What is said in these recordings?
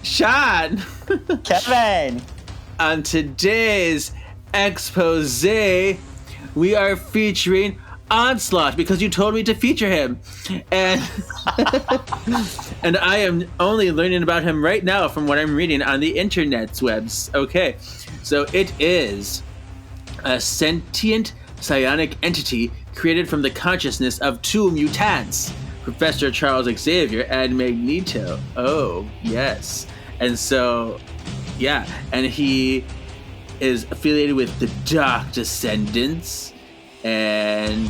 Shawn! Kevin! On today's expose, we are featuring Onslaught because you told me to feature him. And and I am only learning about him right now from what I'm reading on the internet's webs. Okay, so it is a sentient psionic entity created from the consciousness of two mutants, Professor Charles Xavier and Magneto. Oh, yes. And so, yeah, and he is affiliated with the Dark Descendants, and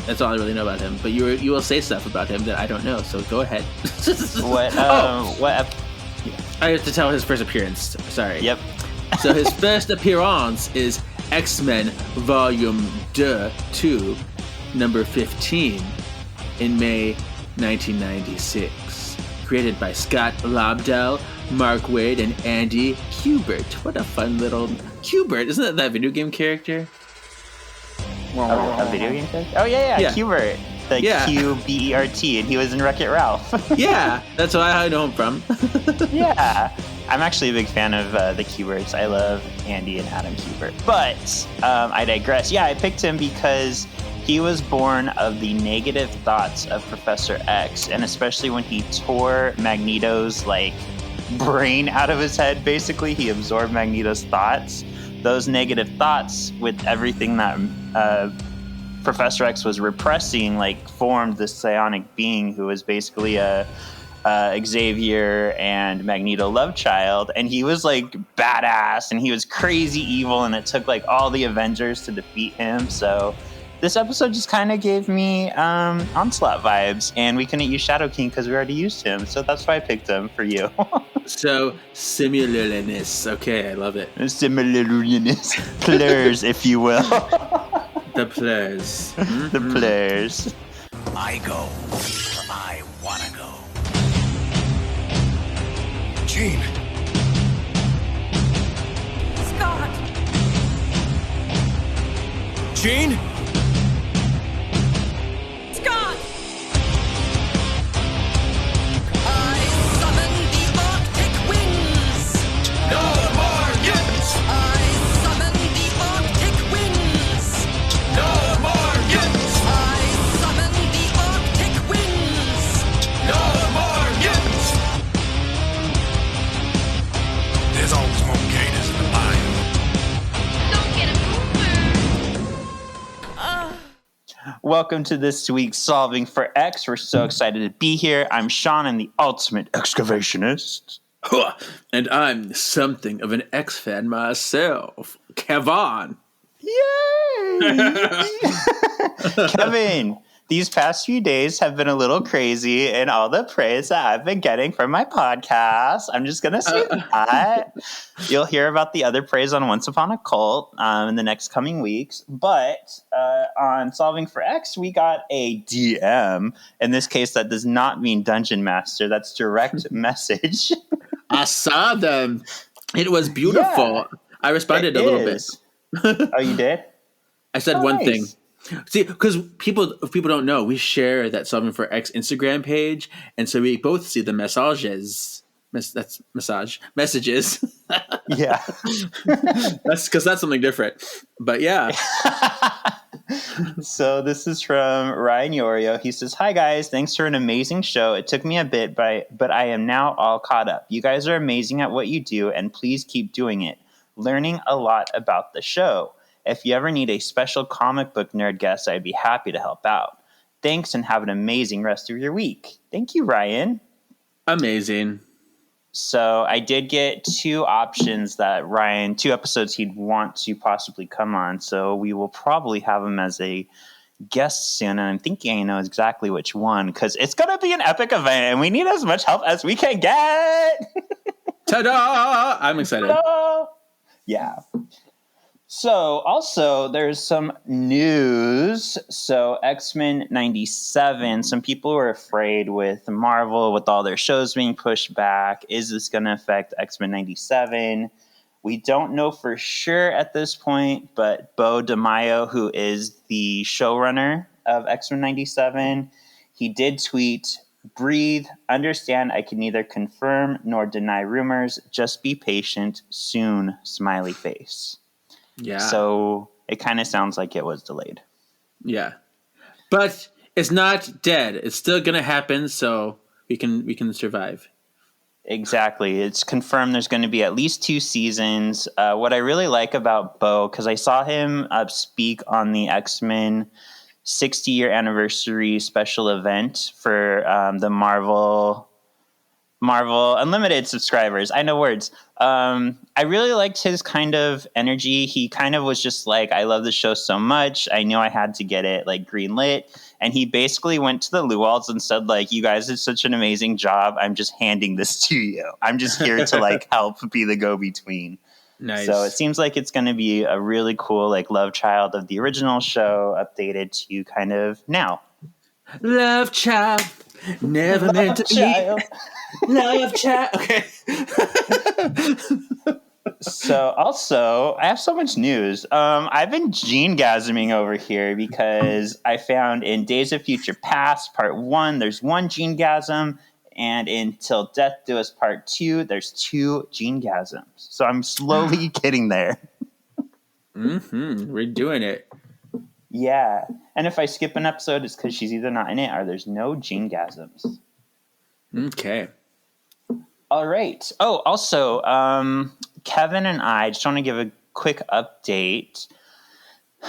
that's all I really know about him. But you will say stuff about him that I don't know, so go ahead. What? I have to tell his first appearance. Sorry. Yep. So his first appearance is X-Men Volume 2, number 15, in May 1996. Created by Scott Lobdell, Mark Waid, and Andy Kubert. What a fun little... Kubert, isn't that video game character? A video game character? Oh, yeah. Kubert. The Q-B-E-R-T, and he was in Wreck-It Ralph. Yeah, that's why I know him from. Yeah. I'm actually a big fan of the Kuberts. I love Andy and Adam Kubert. But I digress. Yeah, I picked him because he was born of the negative thoughts of Professor X, and especially when he tore Magneto's, brain out of his head, basically. He absorbed Magneto's thoughts. Those negative thoughts, with everything that Professor X was repressing, formed this psionic being who was basically a Xavier and Magneto love child, and he was badass, and he was crazy evil, and it took all the Avengers to defeat him. So this episode just kind of gave me Onslaught vibes, and we couldn't use Shadow King because we already used him, so that's why I picked him for you. So, similarness. Okay, I love it. Similarness. Plurs, if you will. The plurs. Mm-hmm. The plurs. I go where I want to go. Jean. Scott. Jean? Scott! I summon the Arctic winds! No more mutants! I summon the Arctic winds! No more mutants! I summon the Arctic winds! No more mutants! There's always more gators in the bayou. Don't get a Welcome to this week's Solving for X. We're so excited to be here. I'm Shawn, and the ultimate excavationist. And I'm something of an X fan myself, Kevin. Yay! Kevin, these past few days have been a little crazy in all the praise that I've been getting from my podcast. I'm just going to say that. You'll hear about the other praise on Once Upon a Cult in the next coming weeks. But on Solving for X, we got a DM. In this case, that does not mean Dungeon Master. That's direct message. I saw them. It was beautiful. Yeah, I responded a little bit. Oh, you did? I said one thing. See, because if people don't know, we share that Solving for X Instagram page, and so we both see the messages. Messages. Yeah. That's because that's something different. But yeah. So this is from Ryan Yorio. He says, "Hi guys, thanks for an amazing show. It took me a bit, but I am now all caught up. You guys are amazing at what you do, and please keep doing it. Learning a lot about the show. If you ever need a special comic book nerd guest, I'd be happy to help out. Thanks, and have an amazing rest of your week." Thank you, Ryan. Amazing. So I did get two options that Ryan, 2 episodes he'd want to possibly come on. So we will probably have him as a guest soon. And I'm thinking I know exactly which one, because it's going to be an epic event and we need as much help as we can get. Ta-da! I'm excited. Ta-da! Yeah. So also there's some news. So X-Men 97, some people were afraid with Marvel, with all their shows being pushed back. Is this going to affect X-Men 97? We don't know for sure at this point, but Bo DeMaio, who is the showrunner of X-Men 97, he did tweet Breathe. Understand I can neither confirm nor deny rumors. Just be patient. Soon, smiley face. Yeah. So it kind of sounds like it was delayed. Yeah. But it's not dead. It's still going to happen, so we can survive. Exactly. It's confirmed there's going to be at least 2 seasons. What I really like about Bo, because I saw him speak on the X-Men 60-year anniversary special event for the Marvel Unlimited subscribers. I know words. I really liked his kind of energy. He kind of was just like, I love the show so much. I knew I had to get it like greenlit. And he basically went to the Luwalds and said, like, you guys did such an amazing job. I'm just handing this to you. I'm just here to like help be the go-between. Nice. So it seems like it's going to be a really cool like love child of the original show updated to kind of now. Love child. Never meant to be. Love child. Okay. So also, I have so much news. I've been Jeangasming over here because I found in Days of Future Past, Part 1, there's 1 Jeangasm, and in Till Death Do Us Part 2, there's 2 Jeangasms. So I'm slowly getting there. We're doing it. Yeah. And if I skip an episode, it's because she's either not in it or there's no Jeangasms. Okay. All right. Oh, also, Kevin and I just want to give a quick update.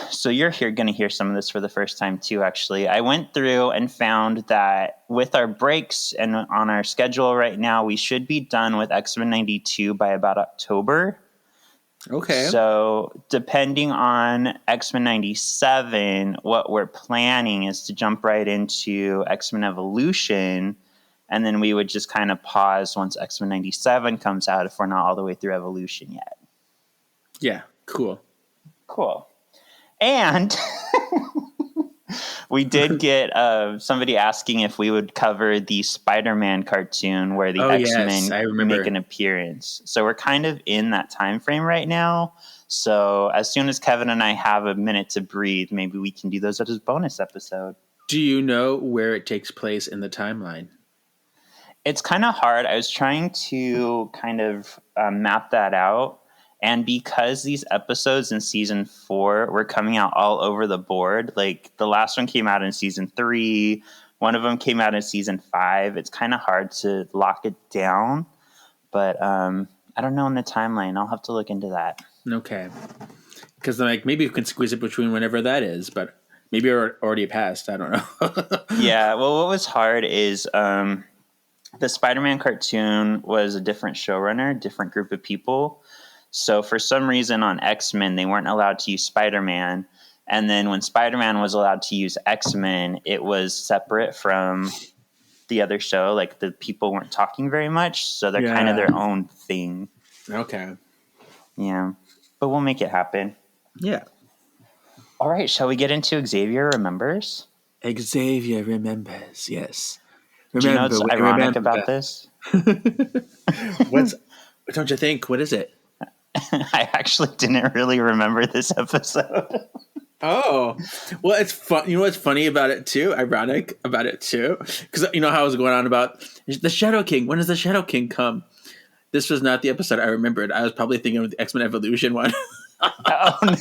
So you're going to hear some of this for the first time too, actually. I went through and found that with our breaks and on our schedule right now, we should be done with X-Men 92 by about October. Okay. So depending on X-Men 97, what we're planning is to jump right into X-Men Evolution. And then we would just kind of pause once X-Men 97 comes out if we're not all the way through Evolution yet. Yeah, cool. Cool. And we did get somebody asking if we would cover the Spider-Man cartoon where the X-Men make an appearance. So we're kind of in that time frame right now. So as soon as Kevin and I have a minute to breathe, maybe we can do those as a bonus episode. Do you know where it takes place in the timeline? It's kind of hard. I was trying to kind of map that out. And because these episodes in season 4 were coming out all over the board, like the last one came out in season 3, one of them came out in season 5. It's kind of hard to lock it down. But I don't know in the timeline. I'll have to look into that. Okay. Because like maybe you can squeeze it between whenever that is, but maybe you're already passed. I don't know. Yeah. Well, what was hard is the Spider-Man cartoon was a different showrunner, different group of people. So for some reason on X-Men, they weren't allowed to use Spider-Man. And then when Spider-Man was allowed to use X-Men, it was separate from the other show. Like the people weren't talking very much. So they're kind of their own thing. Okay. Yeah. But we'll make it happen. Yeah. All right. Shall we get into Xavier Remembers? Xavier Remembers, yes. Do you know what's ironic about this? Don't you think? What is it? I actually didn't really remember this episode. Oh, well, it's fun. You know what's funny about it too? Ironic about it too? Because you know how I was going on about the Shadow King. When does the Shadow King come? This was not the episode I remembered. I was probably thinking of the X-Men Evolution one. Oh, no.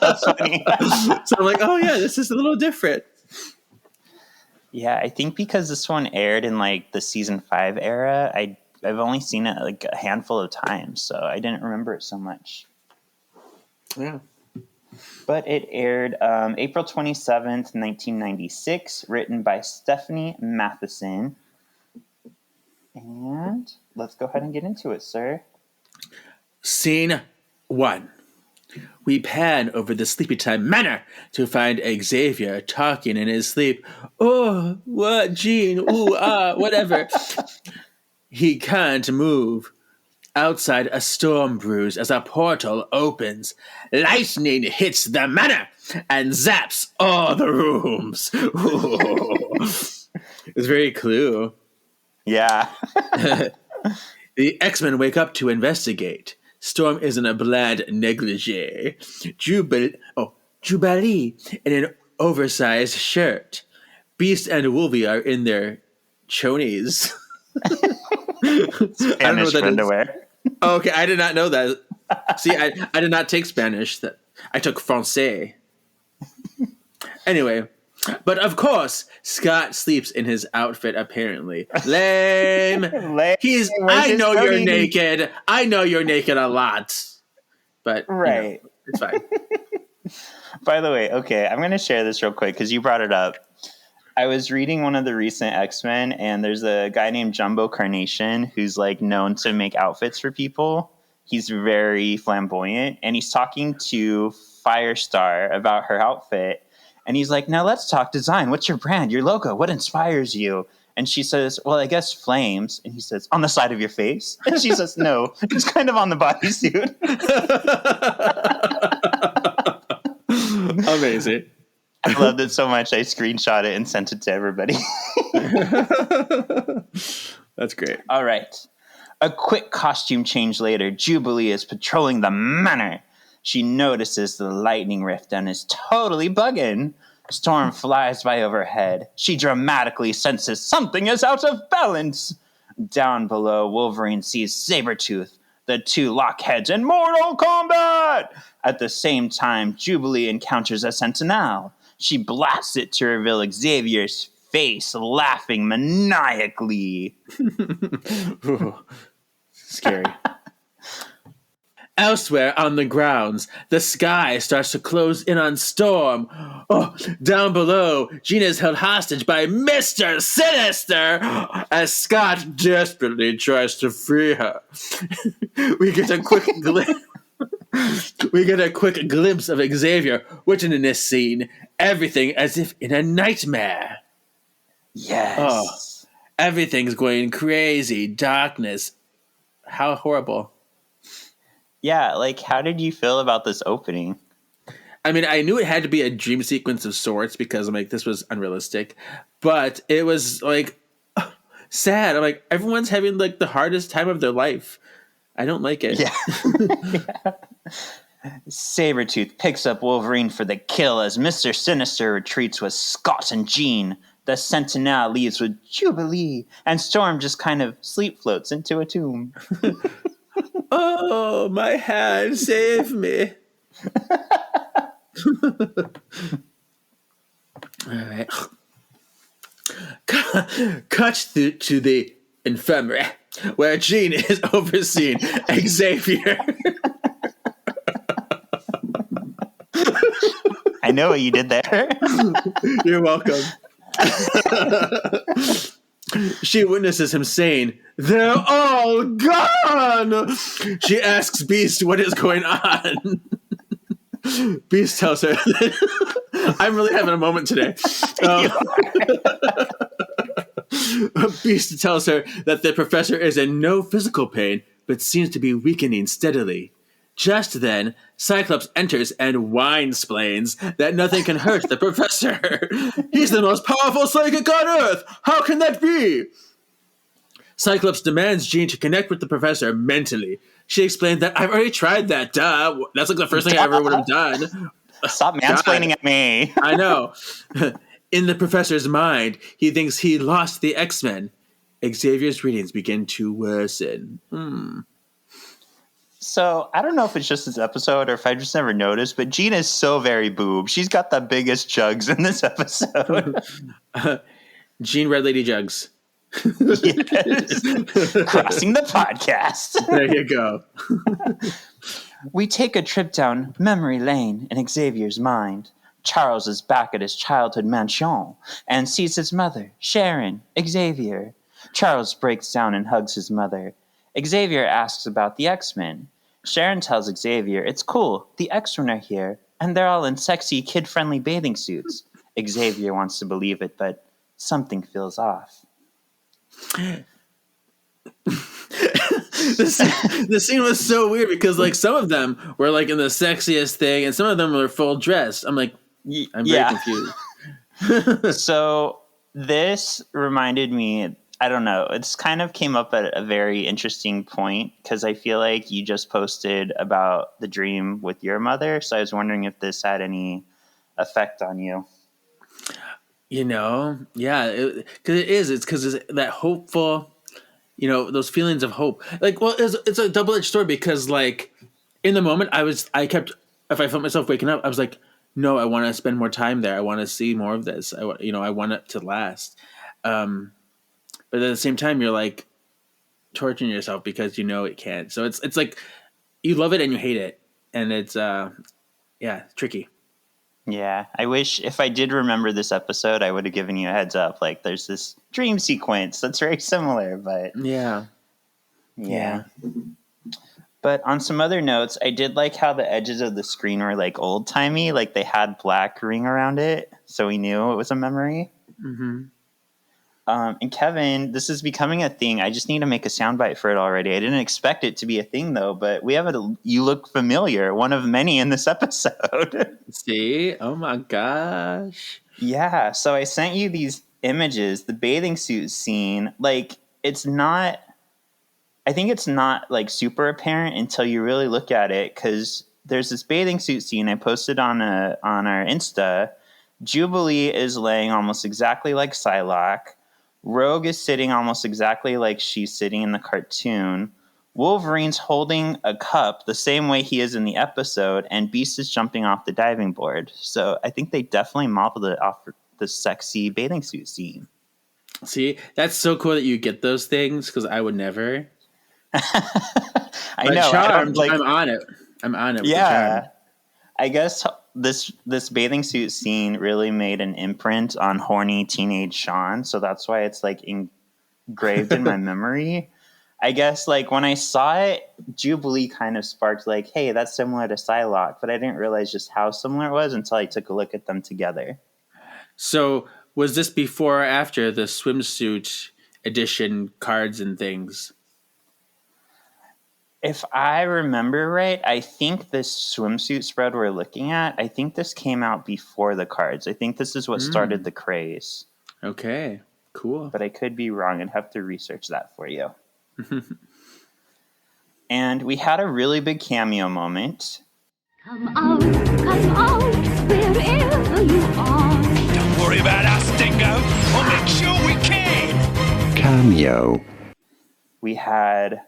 That's funny. So I'm like, oh, yeah, this is a little different. Yeah, I think because this one aired in like the season 5 era, I've only seen it like a handful of times, so I didn't remember it so much. Yeah. But it aired April 27th, 1996, written by Stephanie Matheson. And let's go ahead and get into it, sir. Scene 1. We pan over the Sleepytime Manor to find Xavier talking in his sleep. Oh, what, Jean? Ooh, whatever. He can't move. Outside, a storm brews as a portal opens. Lightning hits the manor and zaps all the rooms. It's very Clue. Yeah. The X-Men wake up to investigate. Storm is in a bland negligee. Jubilee in an oversized shirt. Beast and Wolvie are in their chonies. Spanish I don't know what that is. underwear. Oh, okay, I did not know that. See, I did not take Spanish. I took Francais. Anyway, but of course, Scott sleeps in his outfit, apparently. Lame. Where's I his know you're chonies? naked. I know you're naked a lot. But, Right. it's fine. By the way, okay, I'm going to share this real quick because you brought it up. I was reading one of the recent X-Men, and there's a guy named Jumbo Carnation who's like known to make outfits for people. He's very flamboyant, and he's talking to Firestar about her outfit. And he's like, now let's talk design. What's your brand, your logo? What inspires you? And she says, well, I guess flames. And he says, on the side of your face? And she says, no, it's kind of on the bodysuit. Amazing. I loved it so much, I screenshot it and sent it to everybody. That's great. All right. A quick costume change later, Jubilee is patrolling the manor. She notices the lightning rift and is totally bugging. Storm flies by overhead. She dramatically senses something is out of balance. Down below, Wolverine sees Sabretooth. The two lock heads in mortal combat. At the same time, Jubilee encounters a Sentinel. She blasts it to reveal Xavier's face, laughing maniacally. Ooh, scary. Elsewhere on the grounds, the sky starts to close in on Storm. Oh, down below, Jean is held hostage by Mr. Sinister as Scott desperately tries to free her. We get a quick glimpse of Xavier witnessing this scene. Everything as if in a nightmare. Yes. Oh, everything's going crazy. Darkness. How horrible. Yeah, like, how did you feel about this opening? I mean, I knew it had to be a dream sequence of sorts because I'm like, this was unrealistic. But it was like sad. I'm like, everyone's having like the hardest time of their life. I don't like it. Yeah. Yeah. Sabretooth picks up Wolverine for the kill as Mr. Sinister retreats with Scott and Jean. The Sentinel leaves with Jubilee, and Storm just kind of sleep floats into a tomb. Oh, my hand, save me. All right. Cut to the infirmary, where Jean is overseeing Xavier. I know what you did there. You're welcome. She witnesses him saying, "They're all gone!" She asks Beast what is going on. Beast tells her, I'm really having a moment today. Beast tells her that the professor is in no physical pain, but seems to be weakening steadily. Just then, Cyclops enters and whine-splains that nothing can hurt the professor. He's the most powerful psychic on Earth! How can that be? Cyclops demands Jean to connect with the professor mentally. She explained that I've already tried that, duh. That's like the first thing I ever would have done. Stop mansplaining at me. I know. In the professor's mind, he thinks he lost the X-Men. Xavier's readings begin to worsen. So, I don't know if it's just this episode or if I just never noticed, but Jean is so very boob. She's got the biggest jugs in this episode. Jean Red Lady Jugs. Yes. Crossing the podcast. There you go. We take a trip down memory lane in Xavier's mind. Charles is back at his childhood mansion and sees his mother, Sharon, Xavier. Charles breaks down and hugs his mother. Xavier asks about the X-Men. Sharon tells Xavier it's cool, the X-Men are here, and they're all in sexy, kid-friendly bathing suits. Xavier wants to believe it, but something feels off. The scene was so weird because like some of them were like in the sexiest thing and some of them were full dressed. I'm like, I'm very confused. So this reminded me, I don't know, it's kind of came up at a very interesting point because I feel like you just posted about the dream with your mother. So I was wondering if this had any effect on you. Yeah, because it's because it's that hopeful, those feelings of hope. Like, well, it's a double edged sword because, like, in the moment, if I felt myself waking up, I was like, no, I want to spend more time there. I want to see more of this. I want it to last. But at the same time, you're like torturing yourself because it can't. So it's like you love it and you hate it, and it's tricky. Yeah, I wish if I did remember this episode, I would have given you a heads up. Like, there's this dream sequence that's very similar, but Yeah. But on some other notes, I did like how the edges of the screen were like old timey, like they had black ring around it, so we knew it was a memory. Mm-hmm. And Kevin, this is becoming a thing. I just need to make a soundbite for it already. I didn't expect it to be a thing, though, but we have You Look Familiar, one of many in this episode. See? Oh, my gosh. Yeah, so I sent you these images, the bathing suit scene. Like, I think it's not, like, super apparent until you really look at it, because there's this bathing suit scene I posted on our Insta. Jubilee is laying almost exactly like Psylocke. Rogue is sitting almost exactly like she's sitting in the cartoon. Wolverine's holding a cup the same way he is in the episode, and Beast is jumping off the diving board. So I think they definitely modeled it off the sexy bathing suit scene. See, that's so cool that you get those things, because I would never. I know. Charmed, I'm on it. I'm on it. Yeah. I guess this bathing suit scene really made an imprint on horny teenage Shawn, so that's why it's like engraved in my memory. I guess like when I saw it, Jubilee kind of sparked like, hey, that's similar to Psylocke, but I didn't realize just how similar it was until I took a look at them together. So was this before or after the swimsuit edition cards and things? If I remember right, I think this swimsuit spread we're looking at, I think this came out before the cards. I think this is what started the craze. Okay, cool. But I could be wrong. I'd have to research that for you. And we had a really big cameo moment. Come out, wherever you are. Don't worry about us, Dingo. We'll make sure we can. Cameo. We had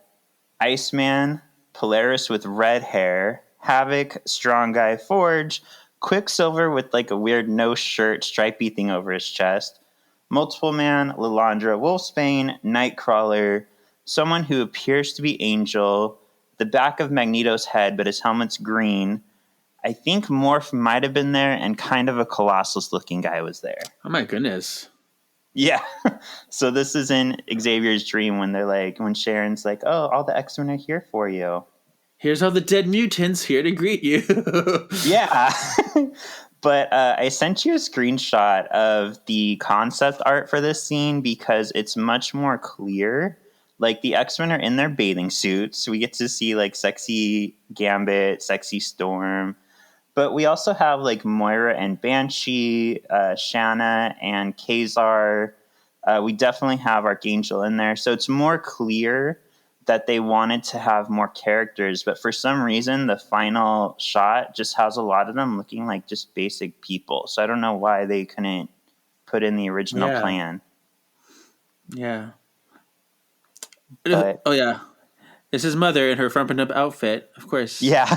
Iceman, Polaris with red hair, Havoc, Strong Guy Forge, Quicksilver with like a weird no shirt stripey thing over his chest, Multiple Man, Lilandra Wolfsbane, Nightcrawler, someone who appears to be Angel, the back of Magneto's head, but his helmet's green. I think Morph might have been there, and kind of a Colossus-looking guy was there. Oh my goodness. Yeah. So this is in Xavier's dream when Sharon's like, oh, all the X-Men are here for you. Here's all the dead mutants here to greet you. Yeah. But I sent you a screenshot of the concept art for this scene because it's much more clear. Like, the X-Men are in their bathing suits. We get to see, like, sexy Gambit, sexy Storm. But we also have, like, Moira and Banshee, Shanna and Kazar. We definitely have Archangel in there. So it's more clear that they wanted to have more characters. But for some reason, the final shot just has a lot of them looking like just basic people. So I don't know why they couldn't put in the original plan. Yeah. But, oh, yeah. It's his mother in her frumping up outfit, of course. Yeah.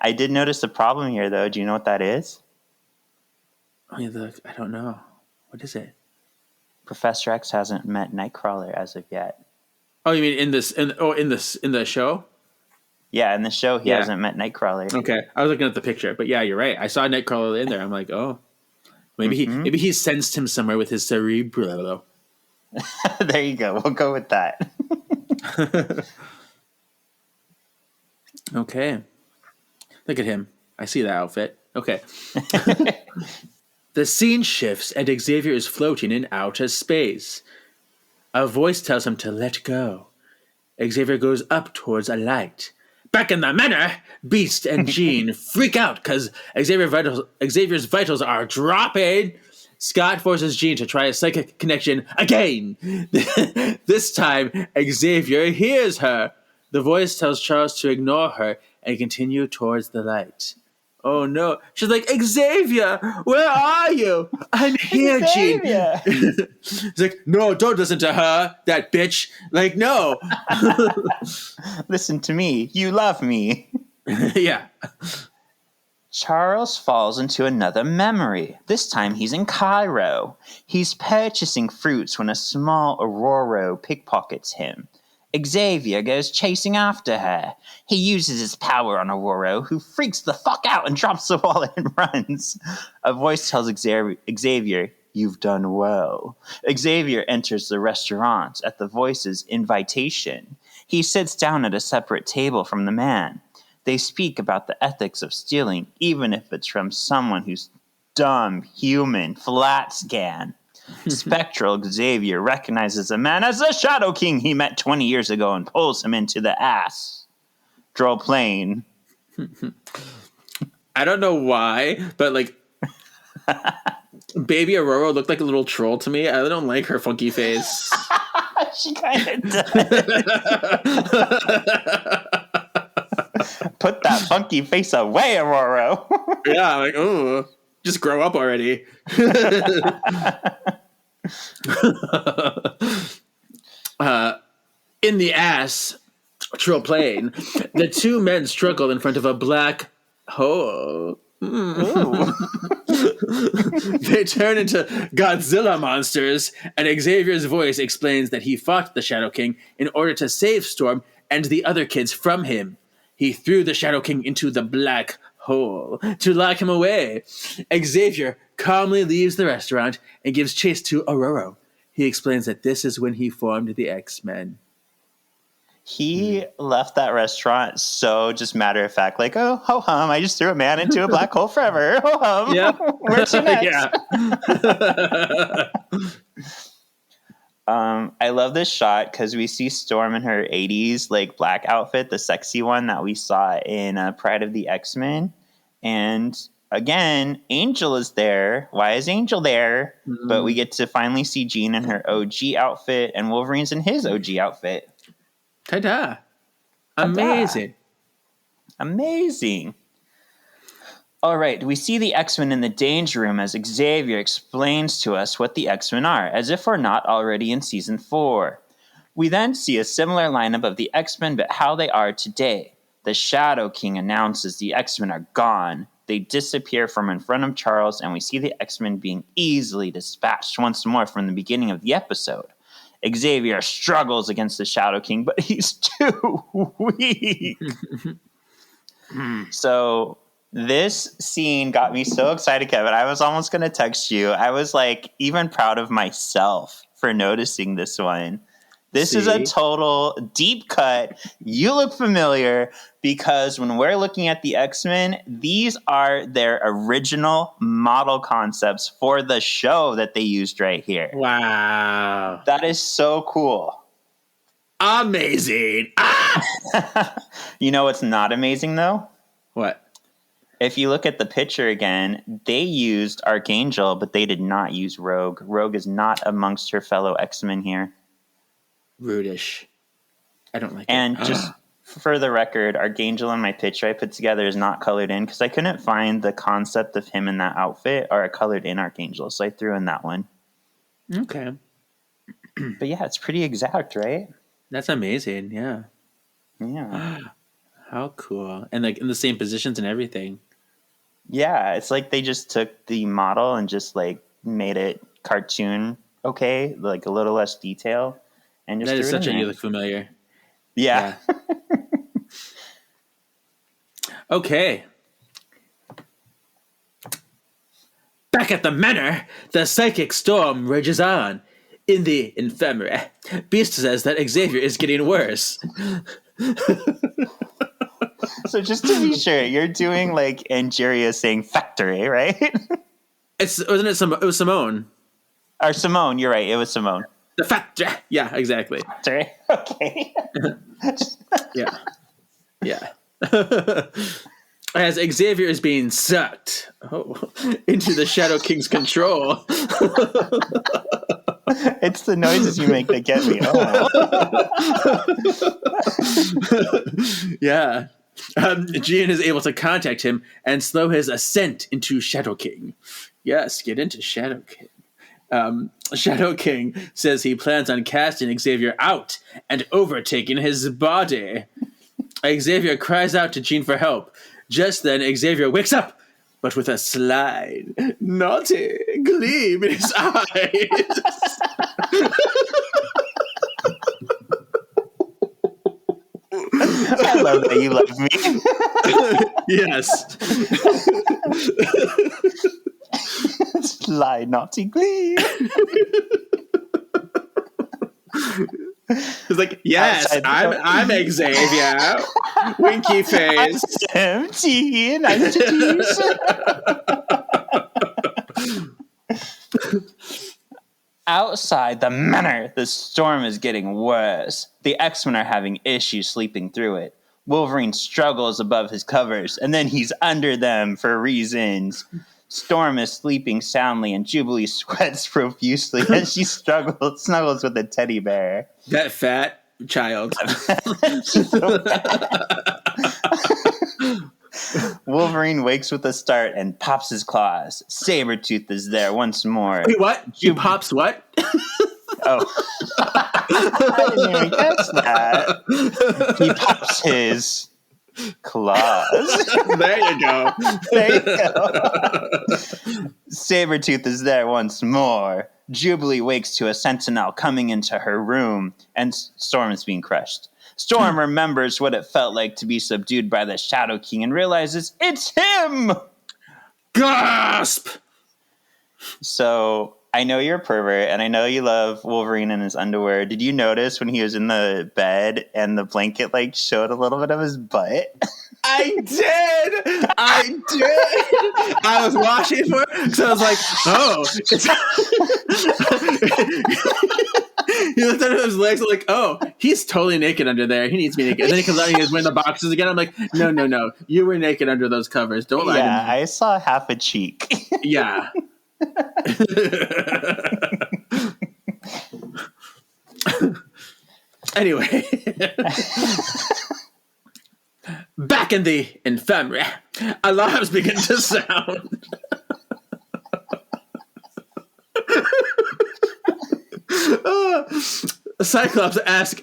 I did notice a problem here, though. Do you know what that is? I don't know. What is it? Professor X hasn't met Nightcrawler as of yet. Oh, you mean in the show? Yeah, in the show, he hasn't met Nightcrawler. Okay, I was looking at the picture, but yeah, you're right. I saw Nightcrawler in there. I'm like, oh, maybe he sensed him somewhere with his cerebro. There you go. We'll go with that. Okay. Look at him. I see that outfit. Okay. The scene shifts and Xavier is floating in outer space. A voice tells him to let go. Xavier goes up towards a light. Back in the manor, Beast and Jean freak out because Xavier's vitals are dropping. Scott forces Jean to try a psychic connection again. This time, Xavier hears her. The voice tells Charles to ignore her and continue towards the light. oh no. She's like, Xavier, where are you? I'm here, Jean. Xavier. He's like, no, don't listen to her, that bitch. Like, no. Listen to me. You love me. Yeah. Charles falls into another memory. This time he's in Cairo. He's purchasing fruits when a small Aurora pickpockets him. Xavier goes chasing after her. He uses his power on Aurora, who freaks the fuck out and drops the wallet and runs. A voice tells Xavier, you've done well. Xavier enters the restaurant at the voice's invitation. He sits down at a separate table from the man. They speak about the ethics of stealing, even if it's from someone who's dumb, human, flat scan. Spectral Xavier recognizes the man as the Shadow King he met 20 years ago and pulls him into the ass. Draw plane. I don't know why, but like Baby Aurora looked like a little troll to me. I don't like her funky face. She kind of does. Put that funky face away, Aurora. Yeah, like, oh, just grow up already. In the ass, Trill Plane, the two men struggle in front of a black hole. They turn into Godzilla monsters, and Xavier's voice explains that he fought the Shadow King in order to save Storm and the other kids from him. He threw the Shadow King into the black hole to lock him away. Xavier calmly leaves the restaurant and gives chase to Aurora. He explains that this is when he formed the X-Men. He left that restaurant so just matter of fact, like, oh, ho hum, I just threw a man into a black hole forever. Ho hum. Yeah. Where to next? Yeah. I love this shot because we see Storm in her 80s like black outfit, the sexy one that we saw in Pride of the X-Men. And again, Angel is there. Why is Angel there? Mm-hmm. But we get to finally see Jean in her OG outfit and Wolverine's in his OG outfit. Ta-da. Amazing. Amazing. All right, we see the X-Men in the danger room as Xavier explains to us what the X-Men are, as if we're not already in Season 4. We then see a similar lineup of the X-Men, but how they are today. The Shadow King announces the X-Men are gone. They disappear from in front of Charles, and we see the X-Men being easily dispatched once more from the beginning of the episode. Xavier struggles against the Shadow King, but he's too weak. So this scene got me so excited, Kevin. I was almost going to text you. I was like even proud of myself for noticing this one. This is a total deep cut. You look familiar because when we're looking at the X-Men, these are their original model concepts for the show that they used right here. Wow. That is so cool. Amazing. Ah! You know what's not amazing, though? What? If you look at the picture again, they used Archangel, but they did not use Rogue. Rogue is not amongst her fellow X-Men here. Rudish. I don't like it. And just for the record, Archangel in my picture I put together is not colored in because I couldn't find the concept of him in that outfit or a colored in Archangel, so I threw in that one. Okay. But yeah, it's pretty exact, right? That's amazing, yeah. Yeah. How cool. And like in the same positions and everything. Yeah, it's like they just took the model and just like made it cartoon okay, like a little less detail. And just that is such a you look familiar. Yeah. Okay. Back at the manor, the psychic storm rages on. In the infirmary, Beast says that Xavier is getting worse. So just to be sure, you're doing like Angeria saying factory, right? It was Simone. Or Simone, you're right. It was Simone. The factory. Yeah, exactly. Factory. Okay. Yeah. Yeah. As Xavier is being sucked into the Shadow King's control. It's the noises you make that get me. Oh. Yeah. Jean is able to contact him and slow his ascent into Shadow King. Yes, get into Shadow King. Shadow King says he plans on casting Xavier out and overtaking his body. Xavier cries out to Jean for help. Just then, Xavier wakes up, but with a sly, naughty gleam in his eyes. I love that you love me. Yes. Sly naughty glee. He's like, yes, I'm Xavier. Winky face. Empty. Nice to tease. Outside the manor, the storm is getting worse. The X-Men are having issues sleeping through it. Wolverine struggles above his covers, and then he's under them for reasons. Storm is sleeping soundly, and Jubilee sweats profusely as she snuggles with a teddy bear. That fat child. Wolverine wakes with a start and pops his claws. Sabretooth is there once more. Wait, what? He pops what? Oh. I didn't even catch that. He pops his claws. There you go. There you go. Sabretooth is there once more. Jubilee wakes to a sentinel coming into her room, and Storm is being crushed. Storm remembers what it felt like to be subdued by the Shadow King and realizes it's him! Gasp! So, I know you're a pervert, and I know you love Wolverine in his underwear. Did you notice when he was in the bed and the blanket, showed a little bit of his butt? I did! I was watching for it, so I was like, oh. He looked under his legs like, oh, he's totally naked under there. He needs to be naked. And then he comes out and he's wearing the boxes again. I'm like, no. You were naked under those covers. Don't lie to me. Yeah, I saw half a cheek. Yeah. Anyway. Back in the infirmary, alarms begin to sound. Cyclops asks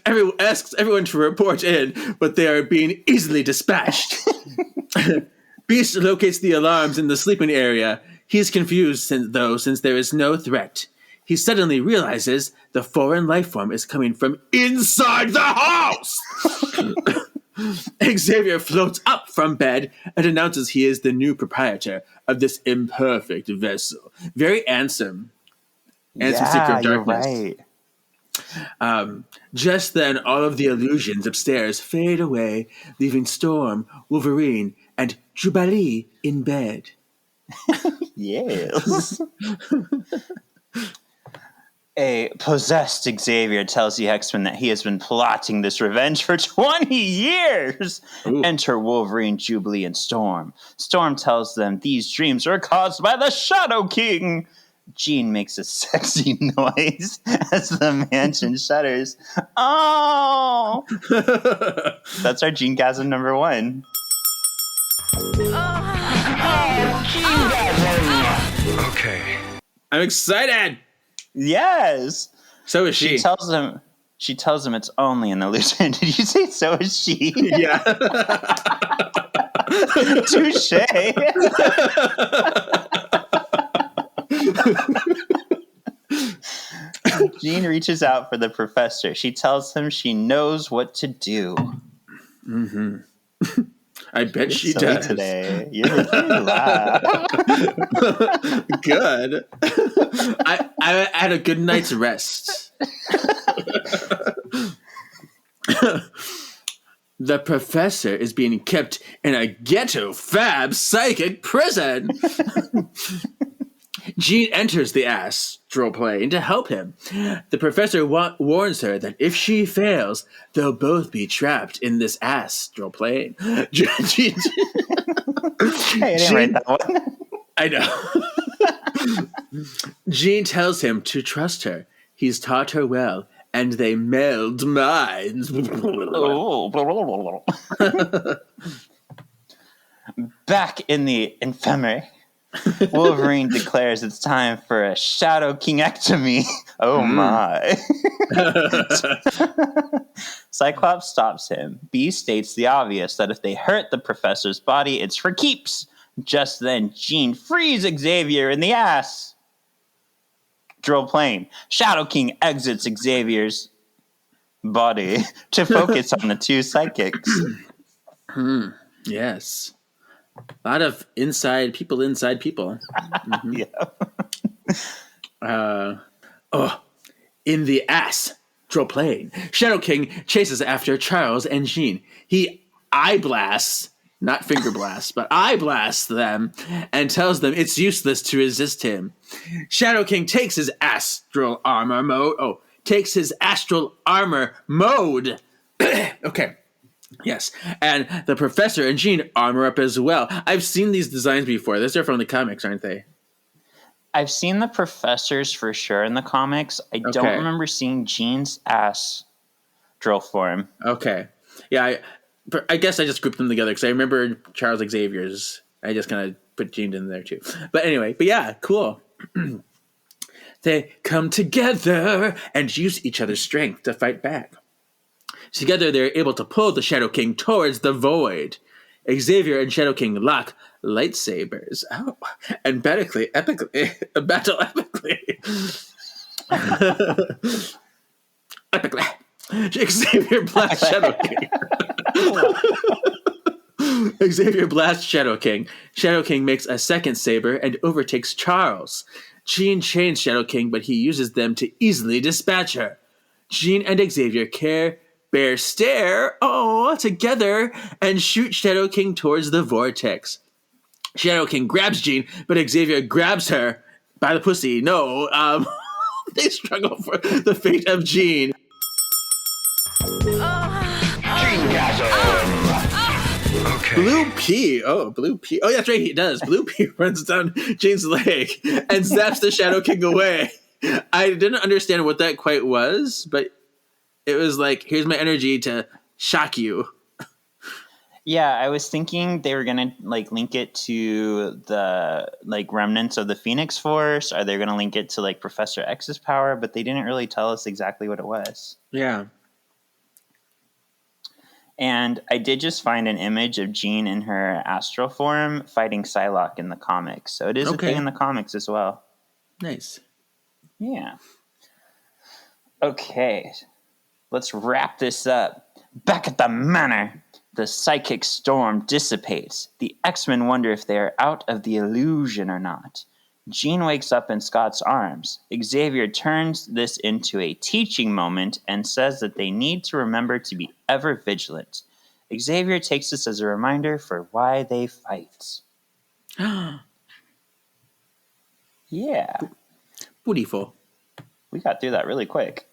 everyone to report in, but they are being easily dispatched. Beast locates the alarms in the sleeping area. He's confused, since there is no threat. He suddenly realizes the foreign life form is coming from inside the house! Xavier floats up from bed and announces he is the new proprietor of this imperfect vessel. Very handsome. Secret of Darkness. You're right. Just then, all of the illusions upstairs fade away, leaving Storm, Wolverine, and Jubilee in bed. Yes. A possessed Xavier tells the X-Men that he has been plotting this revenge for 20 years. Ooh. Enter Wolverine, Jubilee, and Storm. Storm tells them these dreams are caused by the Shadow King. Jean makes a sexy noise as the mansion shudders. Oh! That's our Jeangasm number 1. Okay. I'm excited! Yes. So is she. She tells him it's only an illusion. Did you say so is she? Yeah. Touche. Jean reaches out for the professor. She tells him she knows what to do. Mm-hmm. I bet she silly does. Today. You're making me laugh. Good. I had a good night's rest. The professor is being kept in a ghetto fab psychic prison. Jean enters the astral plane to help him. The professor warns her that if she fails, they'll both be trapped in this astral plane. I didn't write that one. I know. Jean tells him to trust her. He's taught her well, and they meld minds. Back in the infirmary, Wolverine declares it's time for a Shadow Kingectomy. Oh my. Cyclops stops him. B states the obvious, that if they hurt the professor's body, it's for keeps. Just then, Jean frees Xavier in the ass. Drill plane. Shadow King exits Xavier's body to focus on the two psychics. Yes. A lot of inside people. Mm-hmm. Yeah. In the ass. Drill plane. Shadow King chases after Charles and Jean. He eye blasts, not finger blasts, but eye blasts them and tells them it's useless to resist him. Shadow King takes his astral armor mode. Okay. Yes. And the professor and Jean armor up as well. I've seen these designs before. Those are from the comics, aren't they? I've seen the professors for sure in the comics. I don't remember seeing Jean's ass drill form. Okay. Yeah, I guess I just grouped them together because I remember Charles Xavier's. I just kind of put Jean in there too. But anyway, yeah, cool. They come together and use each other's strength to fight back. Together, they're able to pull the Shadow King towards the void. Xavier and Shadow King lock lightsabers. Oh, and battle epically. Xavier blasts Shadow King. Xavier blasts Shadow King. Shadow King makes a second saber and overtakes Charles. Jean chains Shadow King, but he uses them to easily dispatch her. Jean and Xavier stare together and shoot Shadow King towards the vortex. Shadow King grabs Jean, but Xavier grabs her by the pussy. No, they struggle for the fate of Jean. Okay. Blue pea. Oh, that's right, he does. Blue pea runs down Jean's leg and zaps the Shadow King away. I didn't understand what that quite was, but it was like, here's my energy to shock you. Yeah, I was thinking they were gonna like link it to the like remnants of the Phoenix Force. Are they gonna link it to like Professor X's power? But they didn't really tell us exactly what it was. Yeah. And I did just find an image of Jean in her astral form fighting Psylocke in the comics. So it is a thing in the comics as well. Nice. Yeah. Okay. Let's wrap this up. Back at the manor, the psychic storm dissipates. The X-Men wonder if they are out of the illusion or not. Jean wakes up in Scott's arms. Xavier turns this into a teaching moment and says that they need to remember to be ever vigilant. Xavier takes this as a reminder for why they fight. Yeah. Beautiful. We got through that really quick.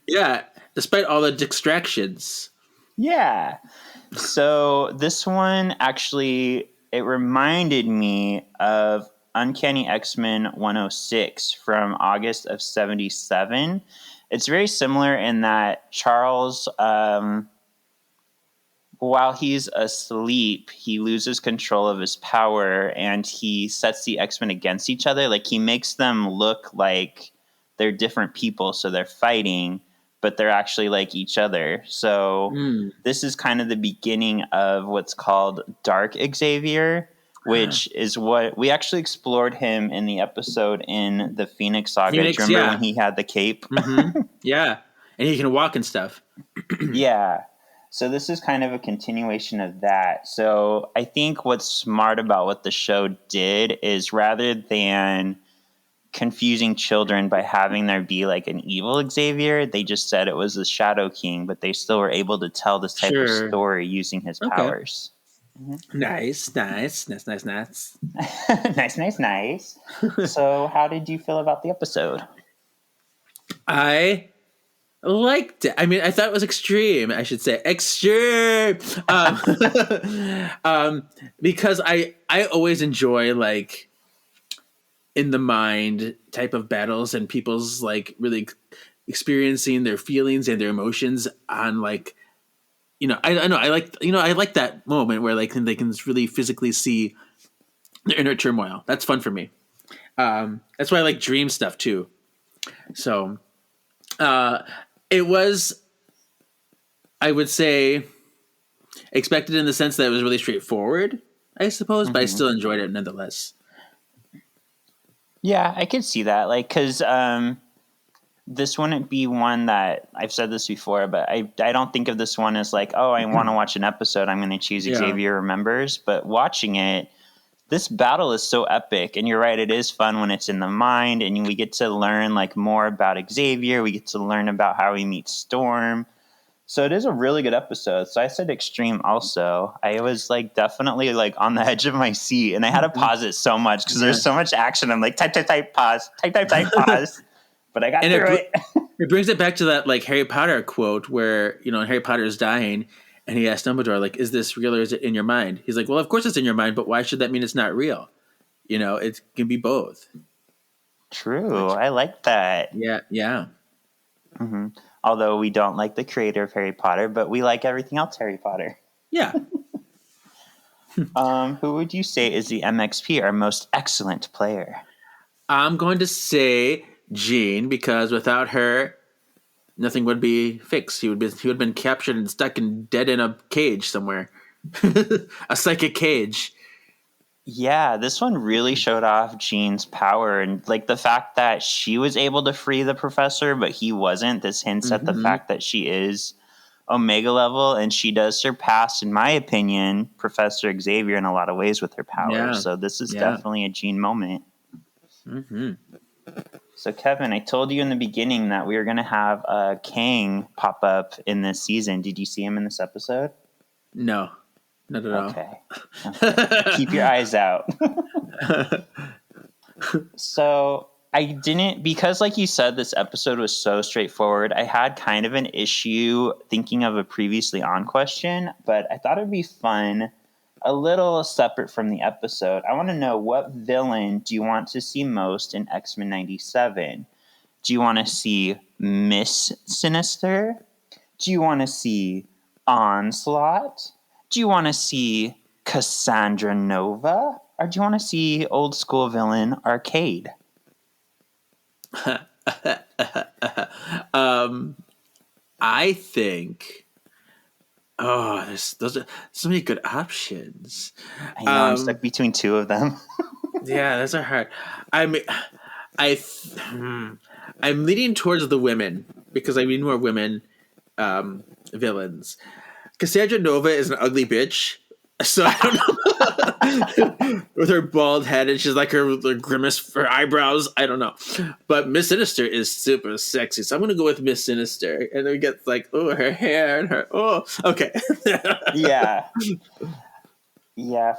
Yeah, despite all the distractions. Yeah. So this one actually, it reminded me of Uncanny X-Men 106 from August of 77. It's very similar in that Charles, while he's asleep, he loses control of his power and he sets the X-Men against each other. Like, he makes them look like they're different people, so they're fighting, but they're actually like each other. So this is kind of the beginning of what's called Dark Xavier, which is what we actually explored him in the episode in the Phoenix Saga. Do you remember when he had the cape? Mm-hmm. Yeah, and he can walk and stuff. Yeah. So this is kind of a continuation of that. So I think what's smart about what the show did is, rather than confusing children by having there be like an evil Xavier, they just said it was the Shadow King, but they still were able to tell this type of story using his powers. Mm-hmm. Nice. Nice. So how did you feel about the episode? I liked it. I mean, I thought it was extreme. I should say extreme, because I always enjoy like in the mind type of battles and people's like really experiencing their feelings and their emotions on like, I know I like that moment where like they can really physically see their inner turmoil. That's fun for me. That's why I like dream stuff too. So it was, I would say, expected in the sense that it was really straightforward, I suppose, but I still enjoyed it nonetheless. Yeah, I could see that. Like, because this wouldn't be one that I've said this before, but I don't think of this one as like, oh, I want to watch an episode, I'm going to choose Xavier Remembers. But watching it, this battle is so epic, and you're right, it is fun when it's in the mind, and we get to learn like more about Xavier. We get to learn about how he meets Storm. So it is a really good episode. So I said extreme also. I was like definitely like on the edge of my seat, and I had to pause it so much because there's so much action. I'm like type, pause, type, pause. But I got through it. It brings it back to that like Harry Potter quote where, Harry Potter is dying and he asks Dumbledore, like, is this real or is it in your mind? He's like, well, of course it's in your mind, but why should that mean it's not real? It can be both. True. I like that. Yeah. Yeah. Mm-hmm. Although we don't like the creator of Harry Potter, but we like everything else Harry Potter. Yeah. Who would you say is the MXP, our most excellent player? I'm going to say Jean, because without her, nothing would be fixed. He would have been captured and stuck and dead in a cage somewhere. A psychic cage. Yeah, this one really showed off Jean's power, and like the fact that she was able to free the professor, but he wasn't. This hints at the fact that she is Omega level, and she does surpass, in my opinion, Professor Xavier in a lot of ways with her power. Yeah. So this is definitely a Jean moment. Mm-hmm. So Kevin, I told you in the beginning that we were going to have Kang pop up in this season. Did you see him in this episode? No. Not at all. Okay. Keep your eyes out. So I didn't, because like you said, this episode was so straightforward. I had kind of an issue thinking of a previously on question, but I thought it'd be fun, a little separate from the episode. I want to know, what villain do you want to see most in X-Men 97? Do you want to see Miss Sinister? Do you want to see Onslaught? Do you want to see Cassandra Nova? Or do you want to see old school villain Arcade? I think. Oh, those are so many good options. I know, I'm stuck between two of them. Yeah, those are hard. I'm leaning towards the women because I need more women villains. Cassandra Nova is an ugly bitch, so I don't know. With her bald head and she's like her grimace, her eyebrows. I don't know, but Miss Sinister is super sexy, so I'm gonna go with Miss Sinister. And then we get like, oh, her hair and her okay. Yeah.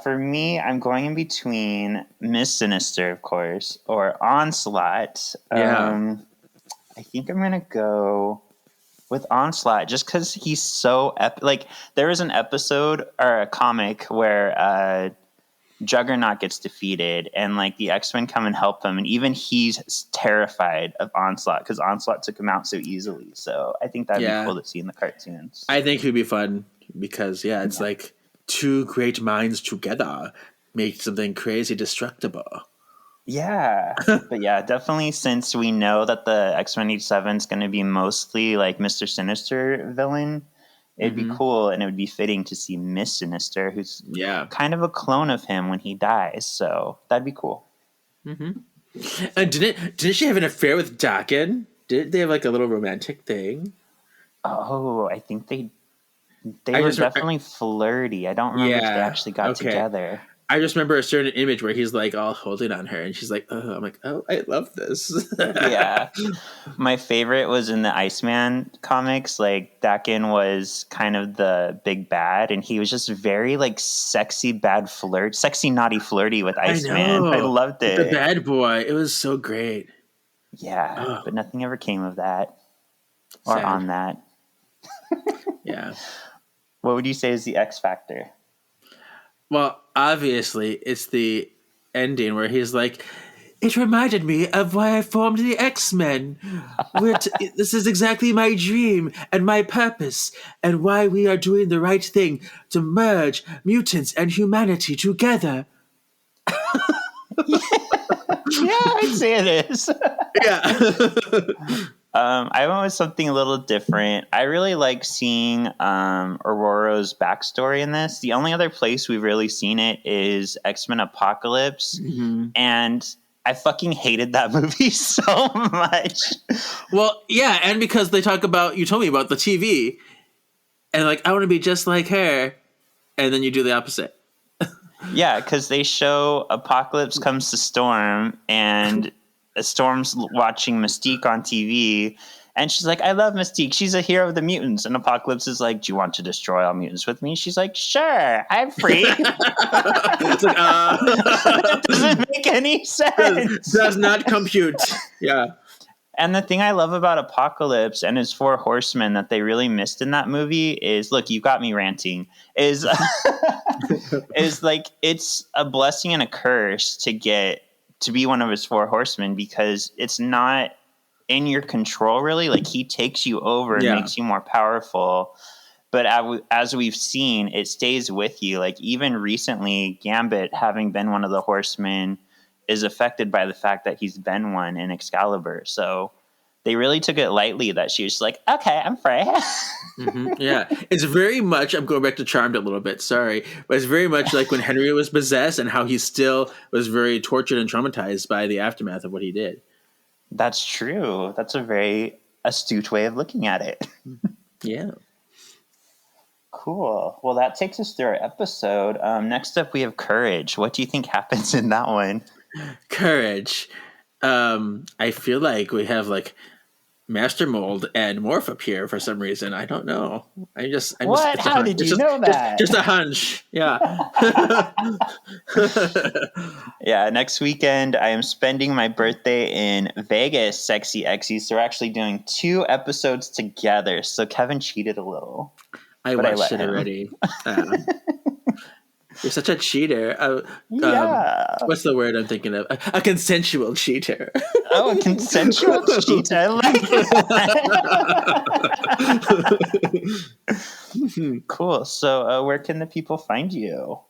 For me, I'm going in between Miss Sinister, of course, or Onslaught. Yeah. I think I'm gonna go with Onslaught just because he's so epic. Like, there was an episode or a comic where Juggernaut gets defeated and like the X-Men come and help him, and even he's terrified of Onslaught because Onslaught took him out so easily. So I think that'd be cool to see in the cartoons. I think it would be fun because it's like two great minds together make something crazy destructible. Yeah, but yeah, definitely, since we know that the X-Men 87 is going to be mostly like Mr. Sinister villain, it'd be cool, and it would be fitting to see Miss Sinister, who's kind of a clone of him when he dies. So that'd be cool. Mm-hmm. And didn't she have an affair with Dakin? Did they have like a little romantic thing? Oh, I think they were definitely flirty. I don't remember if they actually got together. I just remember a certain image where he's like all holding on her and she's like, oh, I'm like, oh, I love this. Yeah. My favorite was in the Iceman comics. Like, Dakin was kind of the big bad, and he was just very like sexy, naughty flirty with Iceman. I loved it. The bad boy. It was so great. Yeah. But nothing ever came of that or Sad. on that. Yeah. What would you say is the X factor? Well, obviously, it's the ending where he's like, it reminded me of why I formed the X-Men. This is exactly my dream and my purpose, and why we are doing the right thing to merge mutants and humanity together. Yeah, I'd say it is. Yeah. I went with something a little different. I really like seeing Aurora's backstory in this. The only other place we've really seen it is X-Men Apocalypse, and I fucking hated that movie so much. Well, yeah, and because they talk about, you told me about the TV, and like, I want to be just like her, and then you do the opposite. Yeah, because they show Apocalypse comes to Storm, and Storm's watching Mystique on TV, and she's like, I love Mystique. She's a hero of the mutants. And Apocalypse is like, do you want to destroy all mutants with me? She's like, sure, I'm free. It's like, That doesn't make any sense. Does not compute. Yeah. And the thing I love about Apocalypse and his 4 horsemen that they really missed in that movie is, look, you got me ranting, is like, it's a blessing and a curse to be one of his 4 horsemen, because it's not in your control, really. Like, he takes you over and makes you more powerful. But as we've seen, it stays with you. Like, even recently, Gambit, having been one of the horsemen, is affected by the fact that he's been one in Excalibur. So they really took it lightly that she was like, okay, I'm free. Yeah. It's very much, I'm going back to Charmed a little bit, sorry, but it's very much like when Henry was possessed and how he still was very tortured and traumatized by the aftermath of what he did. That's true. That's a very astute way of looking at it. Yeah. Cool. Well, that takes us through our episode. Next up, we have Courage. What do you think happens in that one? Courage. I feel like we have like Master Mold and Morph up here for some reason. I don't know. What? How did you know that? Just a hunch. Yeah. Yeah. Next weekend, I am spending my birthday in Vegas, Sexy Exy. So we're actually doing 2 episodes together. So Kevin cheated a little. I watched it already. You're such a cheater. Yeah. What's the word I'm thinking of? A consensual cheater. Oh, a consensual cheater. I like that. Cool. So where can the people find you?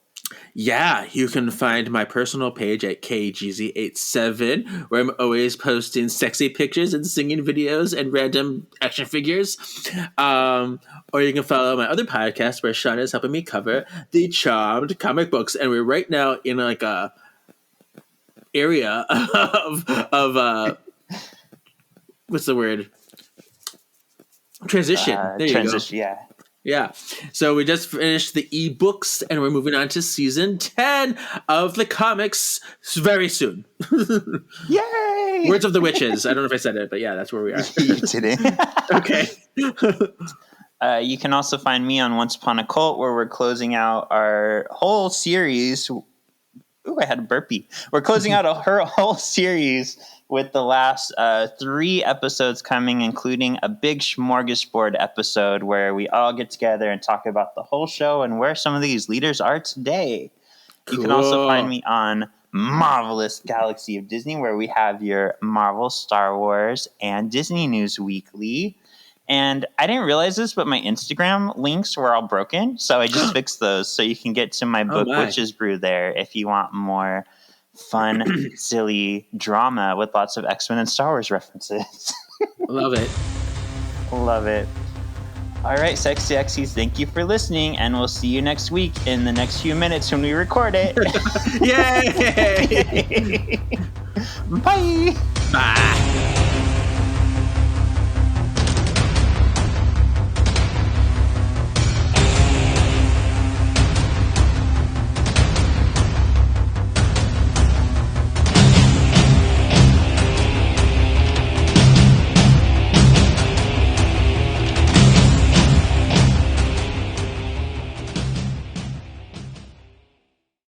Yeah, you can find my personal page at KGZ87, where I'm always posting sexy pictures and singing videos and random action figures. Or you can follow my other podcast where Shawn is helping me cover the Charmed comic books. And we're right now in like a area of what's the word? Transition. There you go. Yeah. Yeah. So we just finished the ebooks and we're moving on to season 10 of the comics very soon. Yay! Words of the Witches. I don't know if I said it, but yeah, that's where we are. You didn't. Okay. You can also find me on Once Upon a Cult, where we're closing out our whole series. Ooh, I had a burpee. We're closing out her whole series with the last 3 episodes coming, including a big smorgasbord episode where we all get together and talk about the whole show and where some of these leaders are today. Cool. You can also find me on Marvelous Galaxy of Disney, where we have your Marvel, Star Wars, and Disney News Weekly. And I didn't realize this, but my Instagram links were all broken, so I just fixed those. So you can get to my book, Witch's Brew, there if you want more fun, silly drama with lots of X-Men and Star Wars references. Love it. Love it. All right, Sexy Exes, thank you for listening, and we'll see you next week in the next few minutes when we record it. Yay! Bye! Bye.